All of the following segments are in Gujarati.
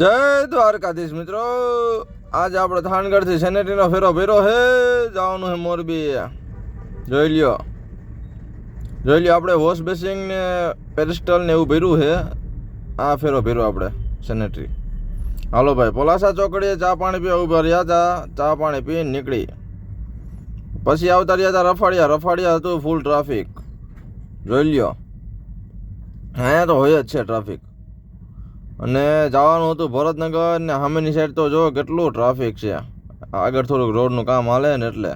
જય દ્વારકાધીશ મિત્રો, આજે આપણે થાનગઢથી સેનેટરીનો ફેરો ભર્યો હે, જવાનું હે મોરબી. જોઈ લ્યો આપણે વોશ બેસિંગ ને પેરિસ્ટલ ને એવું ભર્યું છે. આ ફેરો ભર્યો આપણે સેનેટરી. હાલો ભાઈ, પોલાસા ચોકડીએ ચા પાણી પીવા ઊભા રહ્યા હતા. ચા પાણી પીને નીકળી, પછી આવતા રહ્યા હતા રફાડિયા હતું ફૂલ ટ્રાફિક. જોઈ લ્યો, અહીંયા તો હોય જ છે ટ્રાફિક. અને જવાનું હતું ભરતનગર ને સામેની સાઈડ તો જો કેટલું ટ્રાફિક છે. આગળ થોડુંક રોડનું કામ હાલે ને એટલે.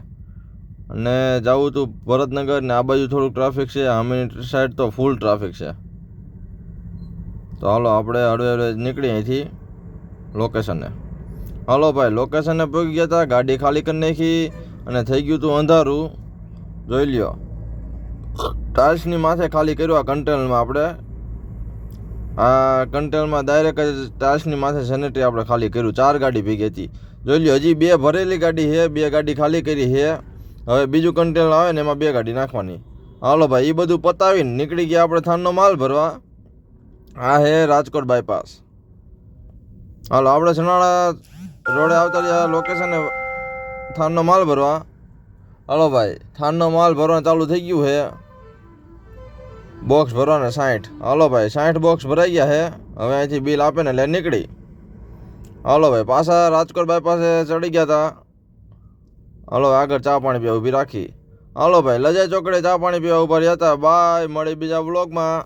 અને જવું હતું ભરતનગર ને આ બાજુ થોડુંક ટ્રાફિક છે, સામેની સાઈડ તો ફૂલ ટ્રાફિક છે. તો હાલો આપણે હળવે નીકળી અહીંથી લોકેશને. હાલો ભાઈ, લોકેશને પહોંચી ગયા હતા, ગાડી ખાલી કરી નાખી અને થઈ ગયું હતું અંધારું. જોઈ લ્યો, ટાઇલ્સની માથે ખાલી કર્યું આ કન્ટેનરમાં. આપણે આ કન્ટેનરમાં ડાયરેક્ટ જ ટાઇલ્સની માથે સેનેટરી આપણે ખાલી કર્યું. 4 ગાડી ભેગી હતી. જોઈ લ્યો, હજી 2 ભરેલી ગાડી છે, 2 ગાડી ખાલી કરી છે. હવે બીજું કન્ટેનર આવે ને એમાં 2 ગાડી નાખવાની. હાલો ભાઈ, એ બધું પતાવીને નીકળી ગયા આપણે થાનનો માલ ભરવા. આ હે રાજકોટ બાયપાસ. હાલો આપણે સનાળા રોડે આવતા રહ્યા લોકેશને થાનનો માલ ભરવા. હાલો ભાઈ, થાનનો માલ ભરવાનું ચાલુ થઈ ગયું છે. બોક્સ ભરવાના 60. હાલો ભાઈ, 60 બોક્સ ભરાઈ ગયા છે. હવે અહીંથી બિલ આપે ને એટલે નીકળી. હાલો ભાઈ, પાછા રાજકોટ બાયપાસે ચડી ગયા હતા. હાલો આગળ ચા પાણી પીવા ઊભી રાખી. હાલો ભાઈ, લજાઈ ચોકડે ચા પાણી પીવા ઊભા રહ્યા હતા. બાય, મળી બીજા બ્લોગમાં.